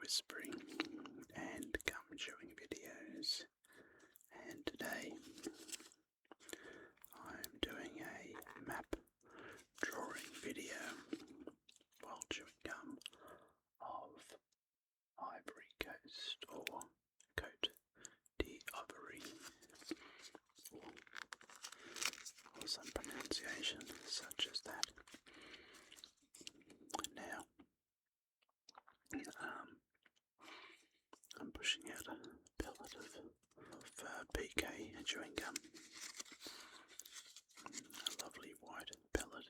whispering and gum chewing videos, and today I'm doing a map drawing video while chewing gum of Ivory Coast, or Cote d'Ivory, or some pronunciation such as that. Now, I'm pushing out a pellet of PK chewing gum, a lovely white pellet,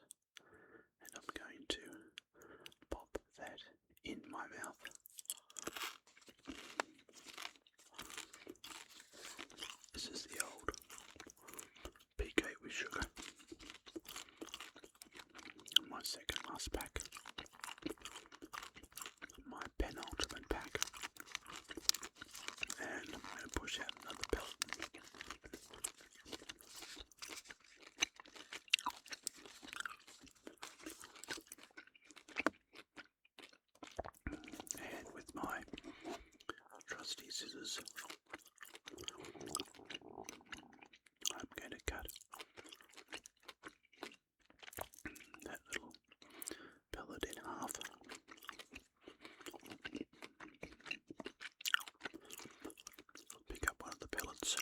and I'm going to pop that in my mouth. This is the old PK with sugar, my second last pack, my penultimate pack, and I'm going to push out another pellet. And with my trusty scissors, I'm going to cut that little pellet in half. Pick up one of the pellets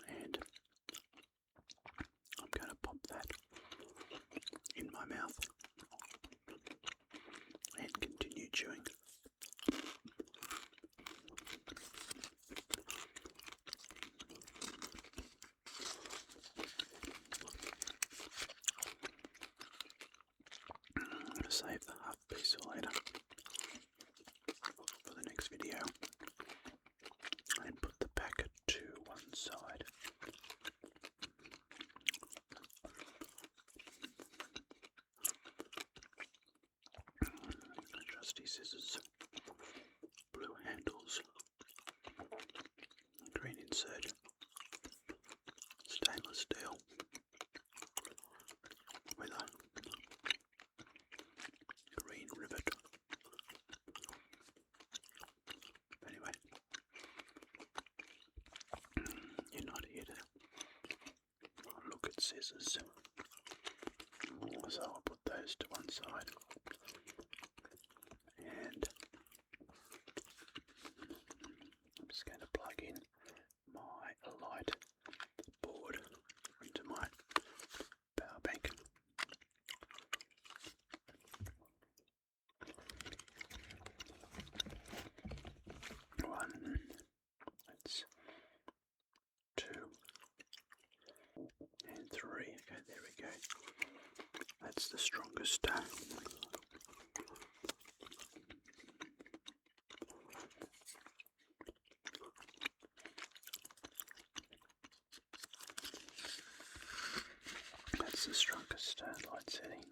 and I'm going to pop that in my mouth and continue chewing. I'm going to save the half piece for later, for the next video, and put the packet to one side. Trusty scissors, blue handles, green insert, stainless steel with a green rivet. Anyway, you're not here to look at scissors, so I'll put those to one side, and I'm just going to plug in my light board into my power bank. One, that's two, and three. Okay, there we go. That's the strongest. That's the strongest light setting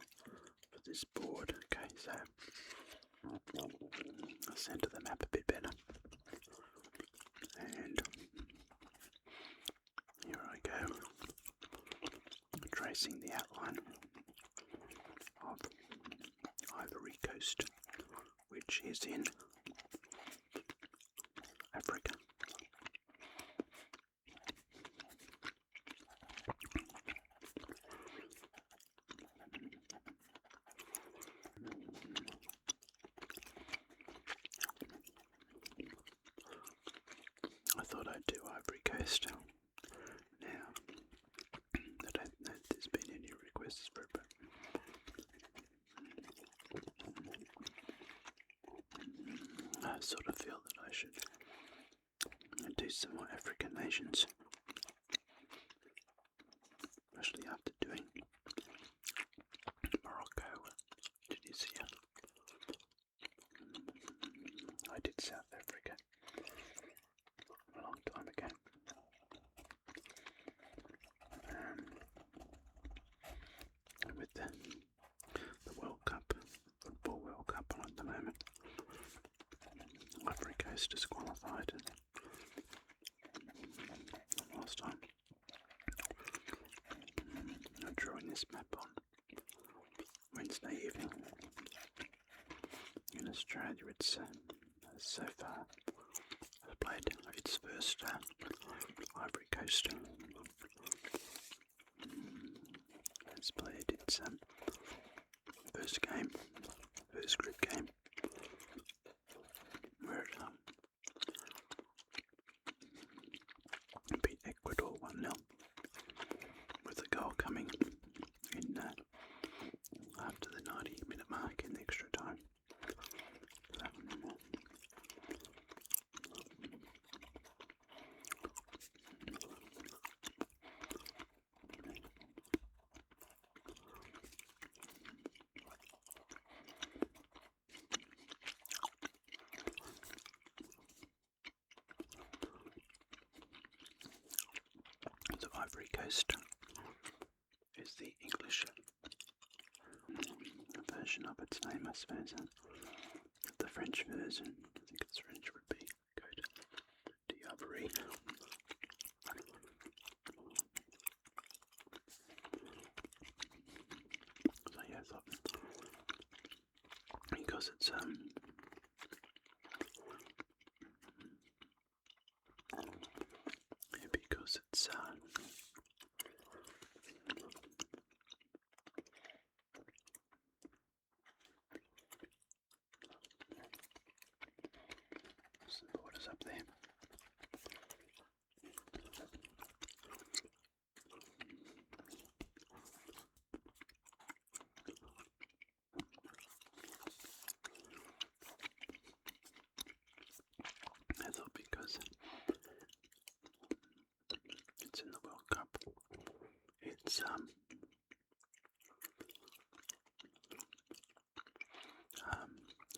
for this board. Okay, so I'll center the map a bit better, and here I go, tracing the outline of Ivory Coast, which is in Africa. I thought I'd do Ivory Coast. Now, I don't know if there's been any requests for it, but I sort of feel that I should do some more African nations, especially after doing Morocco, Tunisia. I did South Africa a long time ago. With the World Cup, Football World Cup on at the moment, Ivory Coast is qualified last time. I'm drawing this map on Wednesday evening in Australia, it's so far has played its first Ivory Coast. Has played its first game, first group game, where it beat Ecuador 1-0 with a goal coming in after the 90-minute mark in the extra time. So Ivory Coast is the English version of its name, I suppose. The French version, I think it's French, would be Cote d'Ivory. So yeah, I thought because it's some borders up there. I thought because it's in the World Cup, it's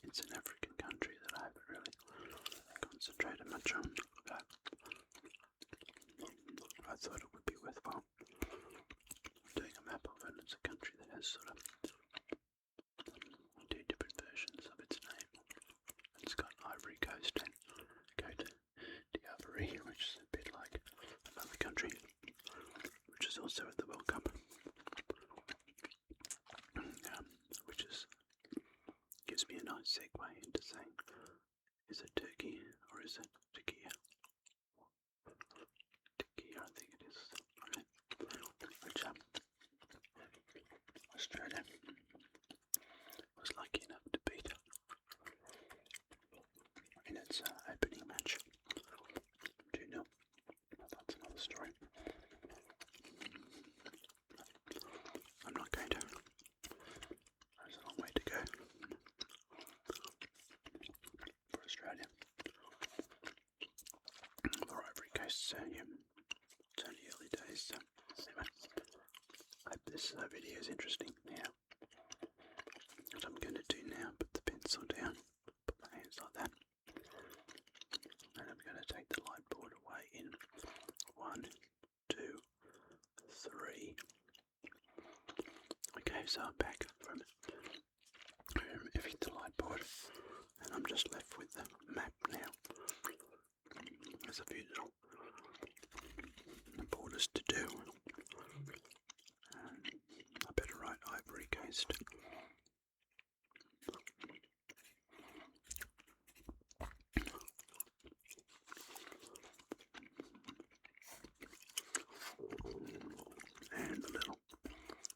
it's an African country that I haven't really concentrated much on, but I thought it would be worthwhile doing a map of it. It's a country that has sort of two different versions of its name. It's got Ivory Coast and Cote d'Ivory, which is a bit like another country, which is also at the World Cup, which gives me a nice segue into saying, is it Turkey or is it Turkey? Turkey, I think it is. Which Australia was lucky enough to beat in its opening match 2-0. That's another story. I'm not going to. There's a long way to go for Australia. For Ivory Coast, so yeah, it's only early days. So anyway, I hope this video is interesting. Now, what I'm going to do now, put the pencil down, put my hands like that, and I'm going to take the light board away in 1, 2, 3. Okay, so I'm back from removing the light board, and I'm just left with the map now. There's a few little borders to do. I better write Ivory Coast. And a little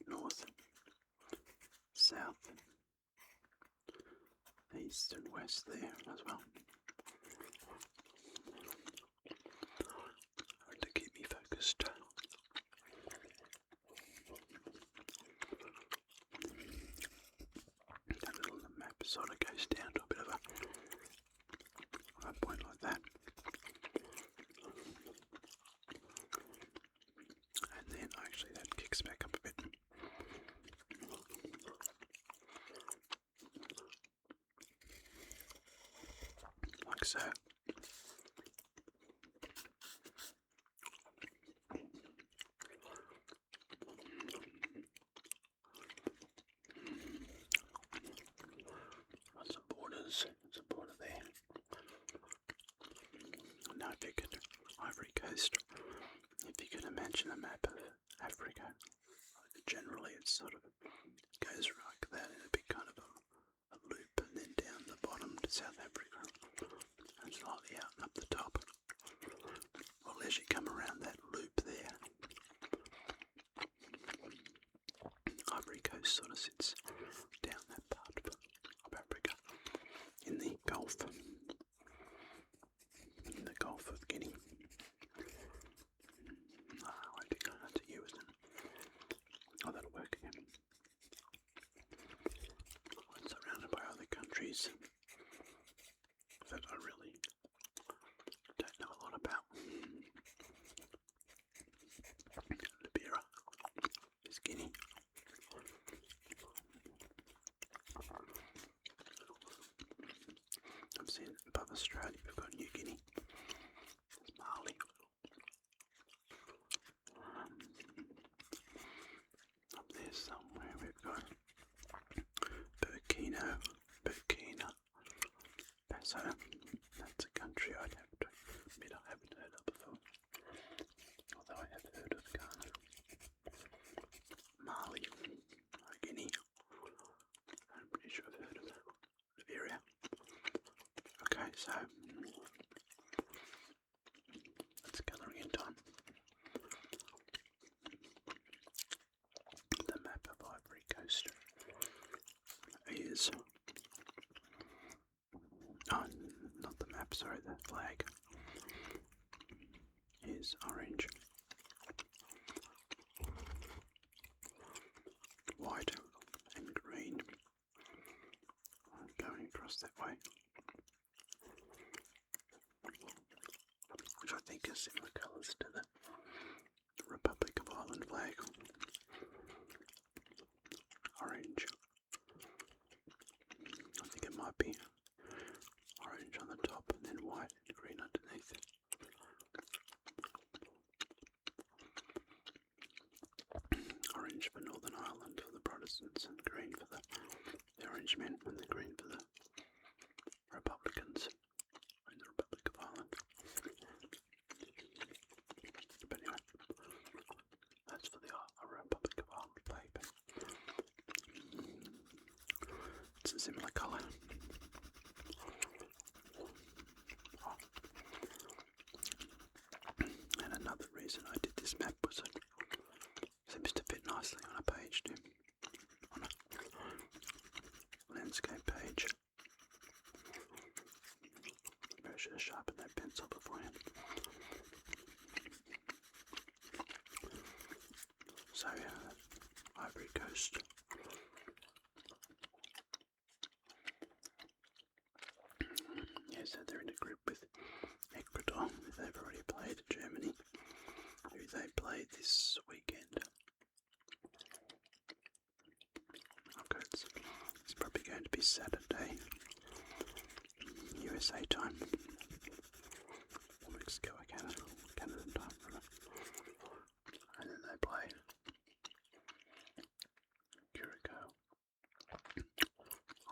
north, south, east and west there as well. To keep me focused. That little map sort of goes down to a bit of a point like that. And then actually that kicks back up a bit. Like so. Lots of borders. There's a border there. Now if you could, Ivory Coast, if you can imagine a map of Africa, generally it sort of goes like that in a big kind of a loop, and then down the bottom South Africa, and slightly out and up the top. Well, as you come around that loop there, Ivory Coast sort of sits down that part of Africa in the Gulf of Guinea. I think that's a U, isn't it? Oh, that'll work again. It's surrounded by other countries that I really don't know a lot about. Liberia is Guinea. I've seen above Australia we've got New Guinea. There's Mali. Up there somewhere we've got Burkina Faso. That's a country I'd have to admit I haven't heard of before, although I have heard of Ghana. Mali, Guinea. I'm pretty sure I've heard of Liberia. Okay, so it's colouring in time. The map of Ivory Coast is, oh, not the map, sorry, the flag is orange, white and green, going across that way, which I think is similar colours to the Republic of Ireland flag. Orange. I think it might be orange on the top and then white and green underneath. Orange for Northern Ireland for the Protestants, and green for the Orangemen, and the green for the Republicans in the Republic of Ireland. But anyway, that's for the Republic of Ireland flag. It's a similar colour. And another reason I did this map was it seems to fit nicely on a page too, on a landscape page. Maybe I should have sharpened that pencil beforehand. So yeah, Ivory Coast. Yeah, so they're in a group with Ecuador, who they've already played, Germany, who they played this weekend. Okay, it's probably going to be Saturday, USA time, or Mexico or Canada time, and then they play Curacao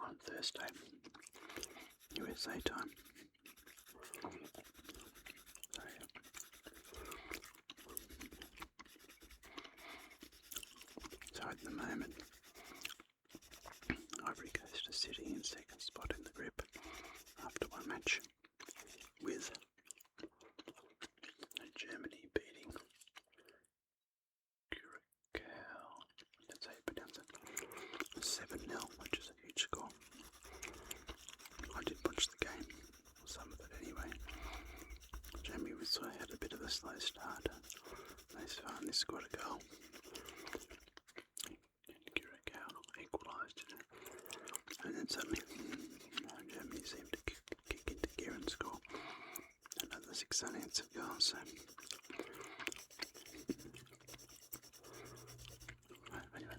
on Thursday, USA time. So, yeah. So at the moment, Ivory Coast is sitting in second spot in the group after one match, with Germany beating Curacao, that's how you pronounce it, 7-0, which is a huge score. I did watch the game, or some of it anyway. Germany had a bit of a slow start. They finally scored a goal. Curacao equalised it. And then suddenly, Germany seemed to kick into gear and score another 6 unanswered goals. So, anyway.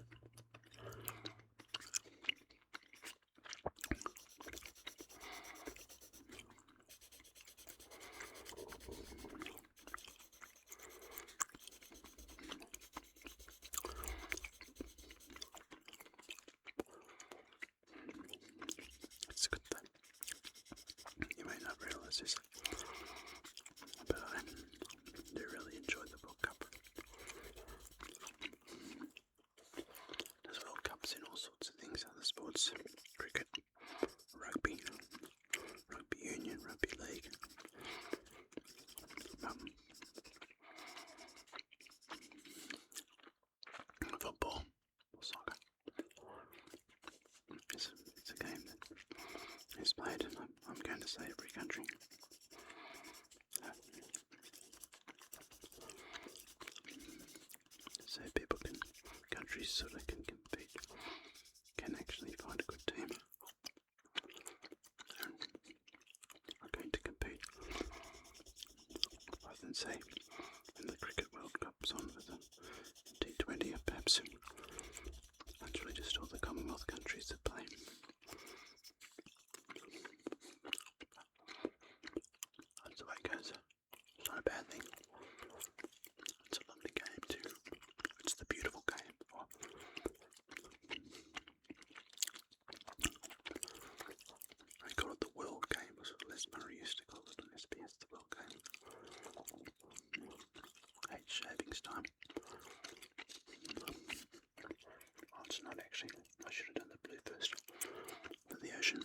It's good though. You may not realise this, but sort of can compete, can actually find a good team. Are going to compete, rather than say when the Cricket World Cup's on with a T20 or perhaps it's really just all the Commonwealth countries that play. That's the way it goes. It's not a bad thing. It's a lovely game too. It's the beautiful game. I call it the world game, was what Les Murray used to call it on SBS, the world game. Hate shavings time. Oh, it's not actually. I should have done the blue first. For the ocean.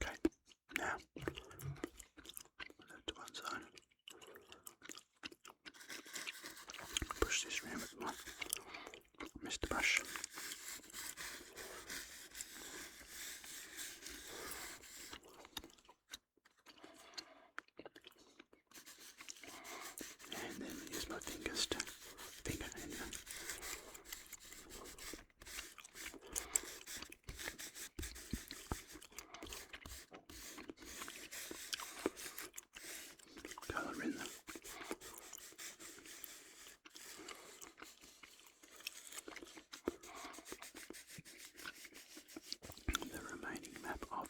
Okay, now put that to one side. Push this around with my Mr. Brush. And then use my fingers to finger and colour in the remaining map of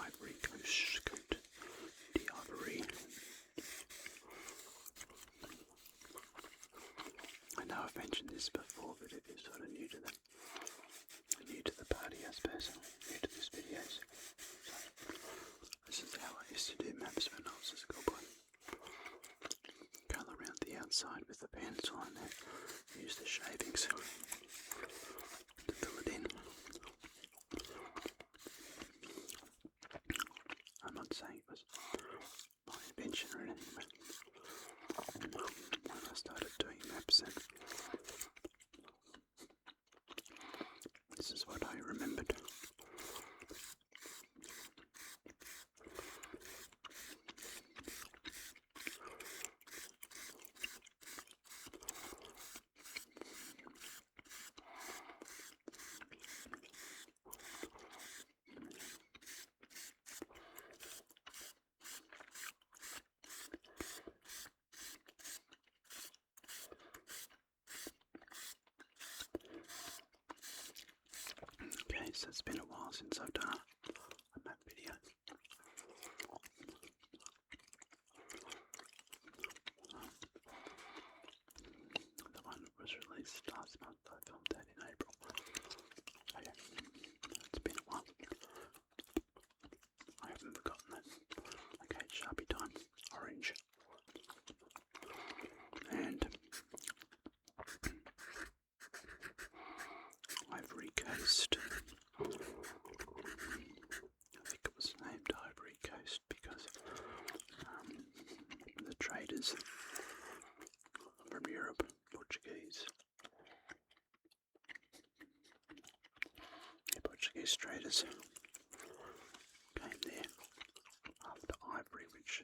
Ivory Coast, Cote, Ivory. I know I've mentioned this before, but if you're sort of new to the party, I suppose, new to this videos. So this is how I used to do maps when I was a schoolboy. Colour around the outside with the pencil and then use the shavings to fill it in. I'm not saying it was my invention or anything, but when I started doing maps, then this is what I remembered. Okay, so it's been a while since I've done a map video. The one that was released last month, I filmed that in April. Okay, it's been a while. I haven't forgotten that. Okay, Sharpie time, orange. And Ivory Coast. I think it was named Ivory Coast because the traders from Europe, Portuguese traders came there after ivory, which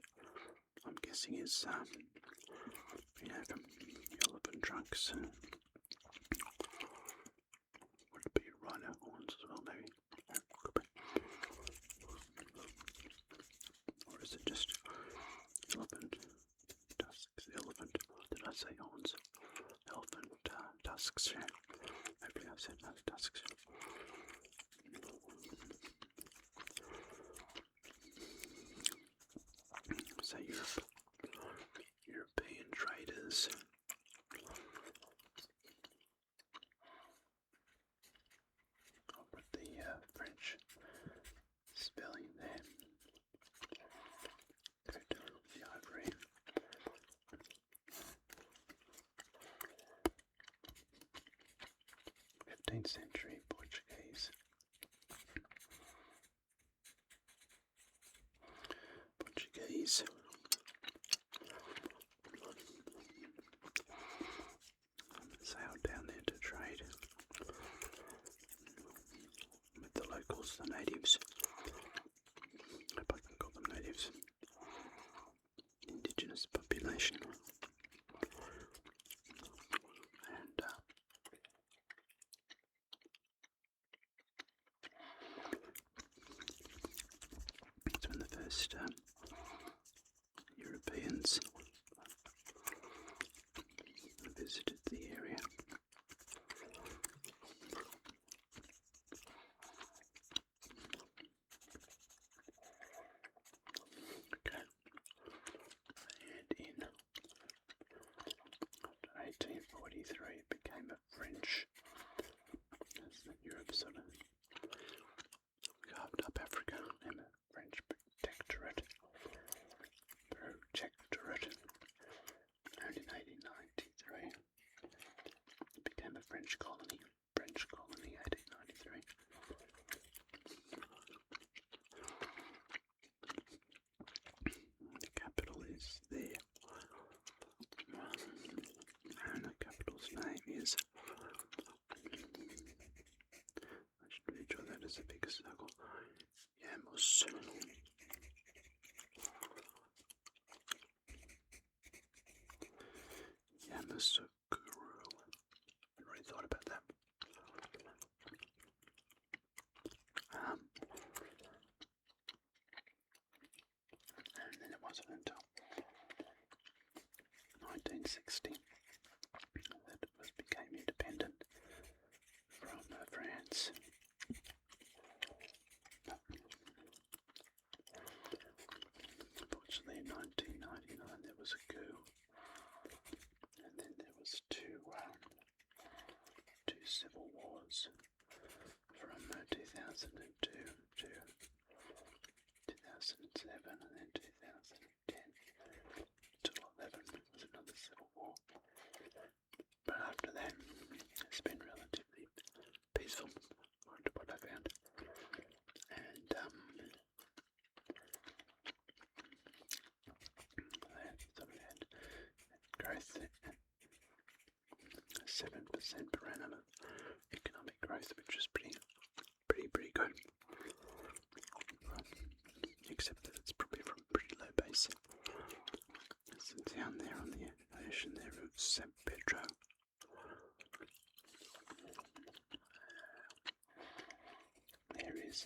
I'm guessing is from elephant trunks. Would it be rhino horns as well, maybe? Could be. Or is it just elephant tusks? Elephant, did I say horns? Elephant tusks, yeah. Maybe I said no tusks. So European traders. I'll put the French spelling there. Go to the ivory. 15th century Portuguese. Sailed down there to trade. locals, the natives. Hope I can call them natives. Indigenous population. And it's when the first Europeans visited the area. Okay. And in 1843 it became a French, as Europe sort of carved up Africa, and a French protectorate. And in 1893 it became a French colony. 1893. The capital is there. And the capital's name is, I should draw that as a big circle, Yamoussoukro. I really thought about that. And then it wasn't until 1960 that it became independent from France. Unfortunately, in 1999 there was a coup, and then there was two civil wars from 2002 to 2007, and then 2010 to 11 was another civil war. But after that, it's been relatively peaceful, what I found. And they had growth at 7% per annum of economic growth, which is pretty good. Except that it's probably from a pretty low base. There's a town there on the ocean there of San Pedro. There is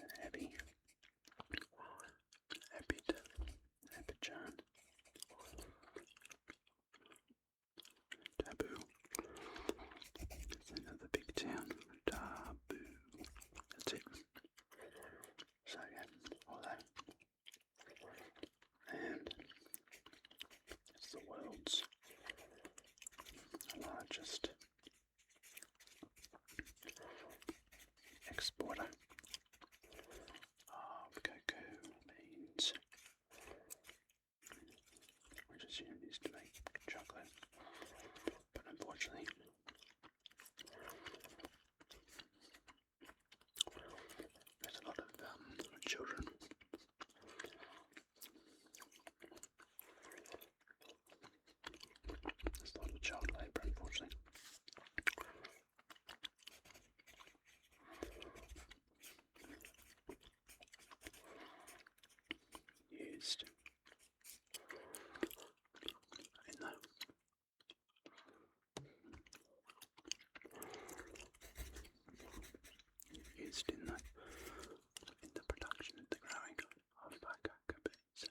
Abidjan, Taboo. There's another big town, Taboo. That's it. So yeah, all that. And it's the world's largest exporter of cocoa beans, which is used to make chocolate. But unfortunately, there's a lot of children. There's a lot of child labour, unfortunately. Used in the production and the growing of cocoa beans.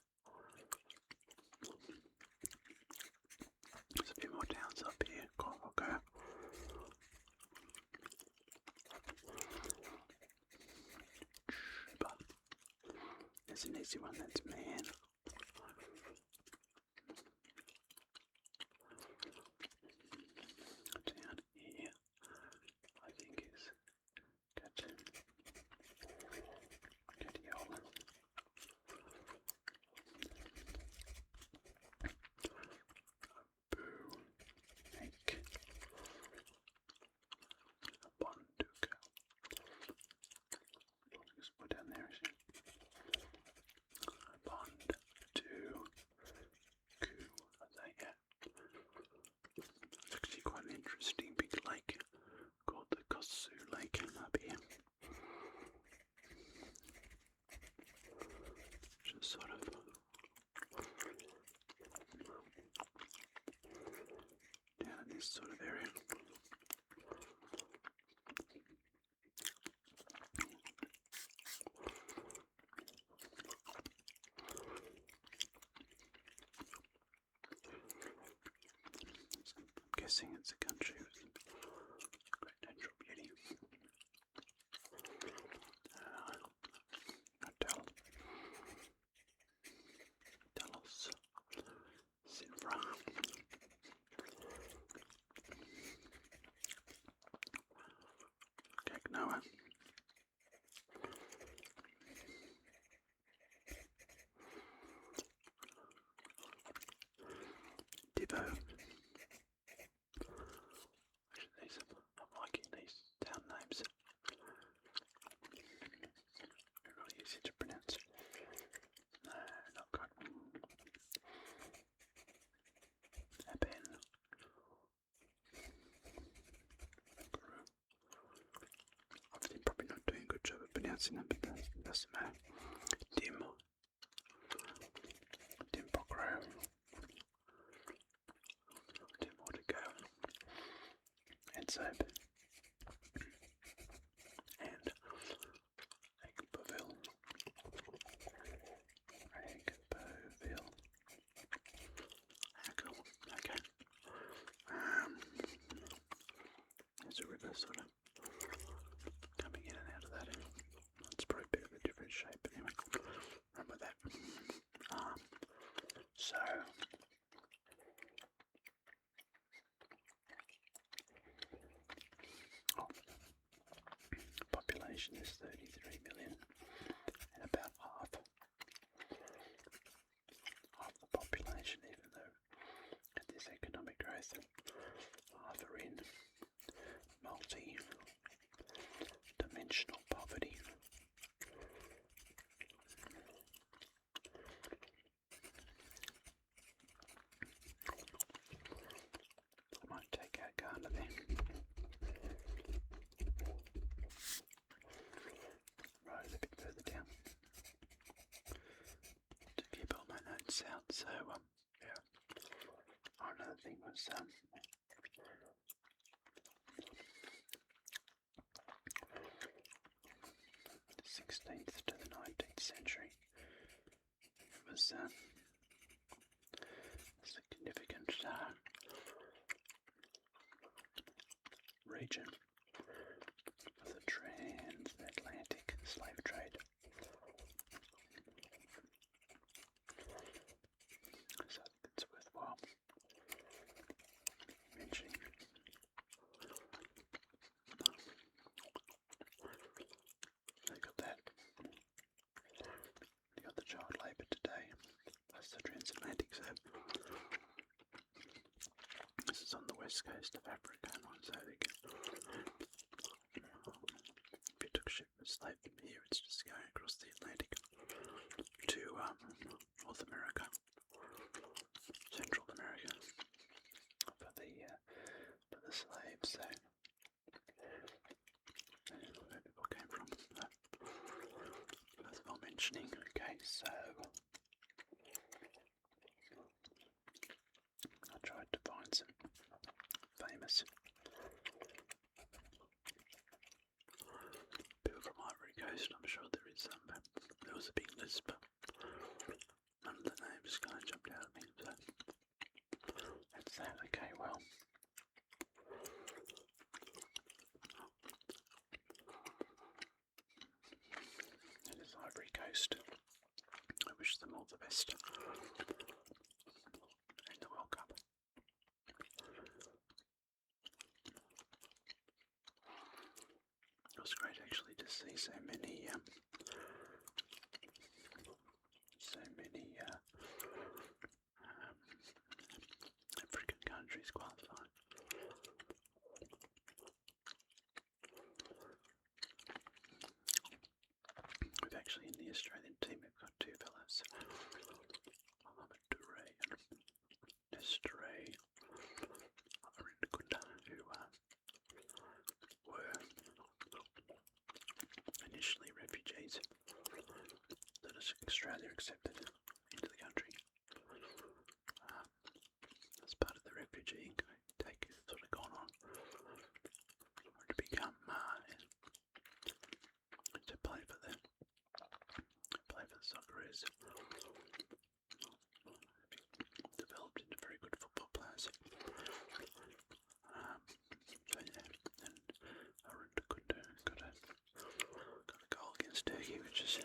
There's a few more towns up here, Cote. There's an easy one, that's Man. Down here, I think is Catiola. Boo, Make, Bonduca. Just put down there, actually. Bond. this sort of area. I'm guessing it's a country with great natural beauty. Delos, Sinfra. Gagnoa. Dibbo. I'm liking these town names. They're really easy to pronounce. No, not good. Aben. Obviously, probably not doing a good job of pronouncing them, but that doesn't matter. Dimbocro. Dim more to go. And soap. And Eggboville. How cool. Okay. There's a river sort of coming in and out of that. It's probably a bit of a different shape, but anyway, run with that. So population is 33 million, and about half the population, even though at this economic growth, half are in multi-dimensional poverty. I might take out Ghana there. Right, a bit further down to keep all my notes out. So yeah. Another thing was 16th to the 19th century. It was a significant region for the transatlantic slave trade. So I think it's worthwhile mentioning. They got that. They got the child labour today, plus the transatlantic. So this is on the west coast of Africa, and so they can. If you took ship of slave from here, it's just going across the Atlantic to North America, Central America, for the slaves. So where people came from. Worthwhile mentioning. Okay, so I tried to find some famous people from Ivory Coast. I'm sure there is some, but there was a big list, but none of the names kind of jumped out at me. So that's that. Okay, well. It is Ivory Coast. I wish them all the best in the World Cup. It was great actually to see so many African countries qualify. We've actually, in the Australian team, we've got two fellows, Mohamed Touré and Nestoré Arindkunda, who were initially refugees that Australia accepted into the country as part of the refugee take sort Coast turkey, which is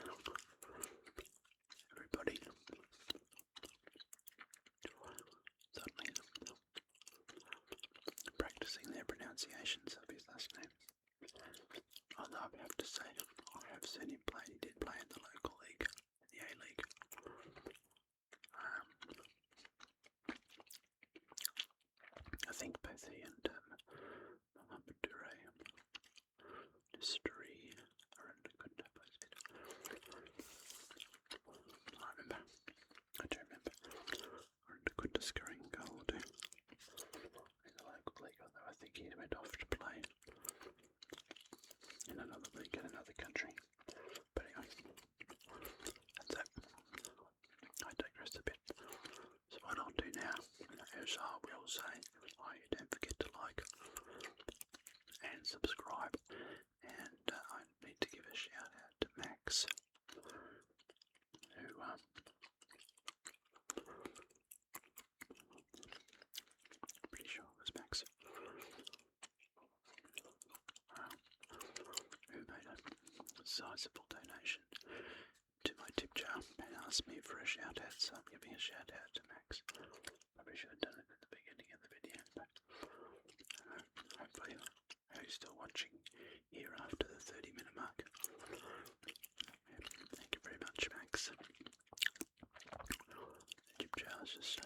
everybody suddenly practicing their pronunciations of his last name. Although I have to say, I have seen him play. He did play in the local league, in the A-League. I think both he and Mohamed Dure Distillery are in a good place. I do remember. Are in a good scoring goal too. In the local league, although I think he went off to play in another league in another country. But anyway, that's it. I digress a bit. So what I'll do now is I will say, don't forget to like and subscribe. And I need to give a shout out to Max, who pretty sure it was Max, who made a sizable donation to my tip jar and asked me for a shout out, so I'm giving a shout out to Max. Probably should have done it at the beginning of the video, but hopefully you're still watching here after the 30-minute mark. Thank you very much, Max. The tip jar is just